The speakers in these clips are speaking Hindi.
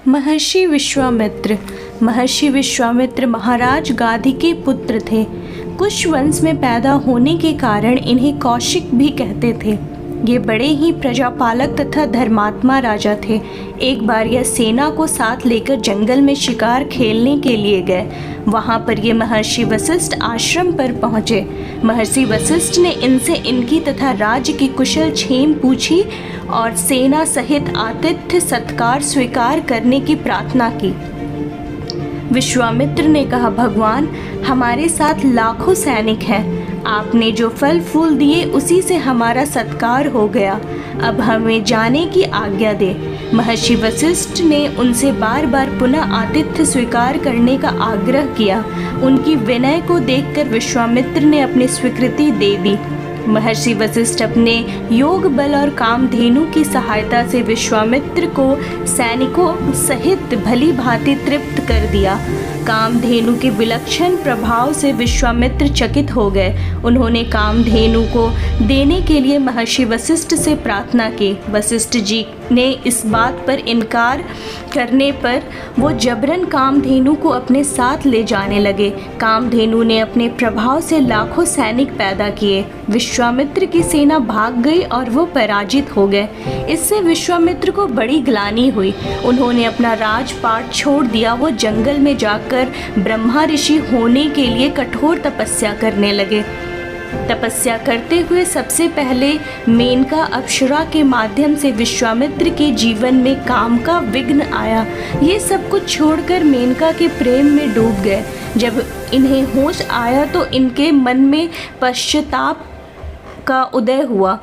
महर्षि विश्वामित्र महाराज गाधी के पुत्र थे। कुश वंश में पैदा होने के कारण इन्हें कौशिक भी कहते थे। ये बड़े ही प्रजापालक तथा धर्मात्मा राजा थे। एक बार यह सेना को साथ लेकर जंगल में शिकार खेलने के लिए गए। वहाँ पर ये महर्षि वशिष्ठ आश्रम पर पहुँचे। महर्षि वशिष्ठ ने इनसे इनकी तथा राज्य की कुशल क्षेम पूछी और सेना सहित आतिथ्य सत्कार स्वीकार करने की प्रार्थना की। विश्वामित्र ने कहा, भगवान, हमारे साथ लाखों सैनिक हैं। आपने जो फल फूल दिए उसी से हमारा सत्कार हो गया। अब हमें जाने की आज्ञा दे। महर्षि वशिष्ठ ने उनसे बार बार पुनः आतिथ्य स्वीकार करने का आग्रह किया। उनकी विनय को देखकर विश्वामित्र ने अपनी स्वीकृति दे दी। महर्षि वशिष्ठ अपने योग बल और कामधेनु की सहायता से विश्वामित्र को सैनिकों सहित भली भांति तृप्त कर दिया। कामधेनु के विलक्षण प्रभाव से विश्वामित्र चकित हो गए। उन्होंने कामधेनु को देने के लिए महर्षि वशिष्ठ से प्रार्थना की। वशिष्ठ जी ने इस बात पर इनकार करने पर वो जबरन कामधेनु को अपने साथ ले जाने लगे। कामधेनु ने अपने प्रभाव से लाखों सैनिक पैदा किए। विश्वामित्र की सेना भाग गई और वो पराजित हो गए। इससे विश्वामित्र को बड़ी ग्लानि हुई। उन्होंने अपना राजपाट छोड़ दिया। वो जंगल में जाकर ब्रह्मा ऋषि होने के लिए कठोर तपस्या करने लगे। तपस्या करते हुए सबसे पहले मेनका अप्सरा के माध्यम से विश्वामित्र के जीवन में काम का विघ्न आया। ये सब कुछ छोड़कर मेनका के प्रेम में डूब गए। जब इन्हें होश आया तो इनके मन में पश्चाताप का उदय हुआ।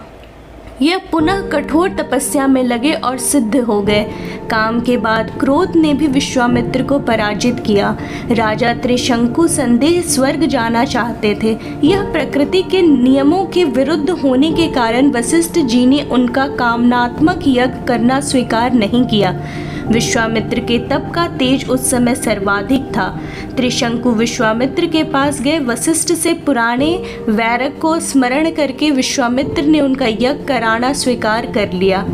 यह पुनः कठोर तपस्या में लगे और सिद्ध हो गए। काम के बाद क्रोध ने भी विश्वामित्र को पराजित किया। राजा त्रिशंकु संदेह स्वर्ग जाना चाहते थे। यह प्रकृति के नियमों के विरुद्ध होने के कारण वशिष्ठ जी ने उनका कामनात्मक यज्ञ करना स्वीकार नहीं किया। विश्वामित्र के तप का तेज उस समय सर्वाधिक था। त्रिशंकु विश्वामित्र के पास गए। वशिष्ठ से पुराने वैरक को स्मरण करके विश्वामित्र ने उनका यज्ञ कराना स्वीकार कर लिया।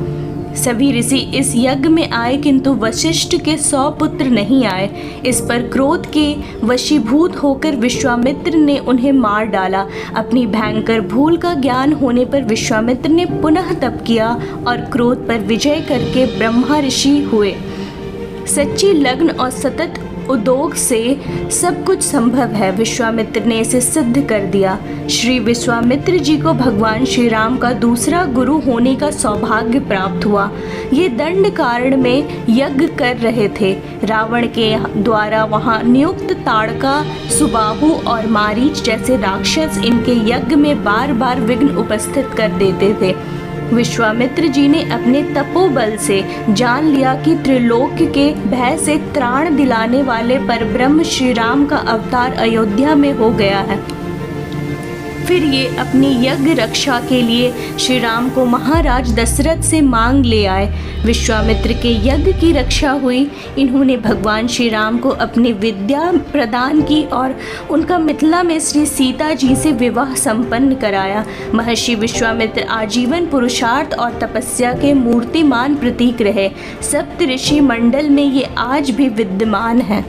सभी ऋषि इस यज्ञ में आए किंतु वशिष्ठ के 100 पुत्र नहीं आए। इस पर क्रोध के वशीभूत होकर विश्वामित्र ने उन्हें मार डाला। अपनी भयंकर भूल का ज्ञान होने पर विश्वामित्र ने पुनः तप किया और क्रोध पर विजय करके ब्रह्मा ऋषि हुए। सच्ची लगन और सतत उद्योग से सब कुछ संभव है। विश्वामित्र ने इसे सिद्ध कर दिया। श्री विश्वामित्र जी को भगवान श्री राम का दूसरा गुरु होने का सौभाग्य प्राप्त हुआ। ये दंड कारण में यज्ञ कर रहे थे। रावण के द्वारा वहां नियुक्त ताड़का, सुबाहु और मारीच जैसे राक्षस इनके यज्ञ में बार बार विघ्न उपस्थित कर देते थे। विश्वामित्र जी ने अपने तपोबल से जान लिया कि त्रिलोक के भय से त्राण दिलाने वाले परब्रह्म श्री राम का अवतार अयोध्या में हो गया है। फिर ये अपनी यज्ञ रक्षा के लिए श्री राम को महाराज दशरथ से मांग ले आए। विश्वामित्र के यज्ञ की रक्षा हुई। इन्होंने भगवान श्री राम को अपनी विद्या प्रदान की और उनका मिथिला में श्री सीता जी से विवाह संपन्न कराया। महर्षि विश्वामित्र आजीवन पुरुषार्थ और तपस्या के मूर्तिमान प्रतीक रहे। सप्त ऋषि मंडल में ये आज भी विद्यमान हैं।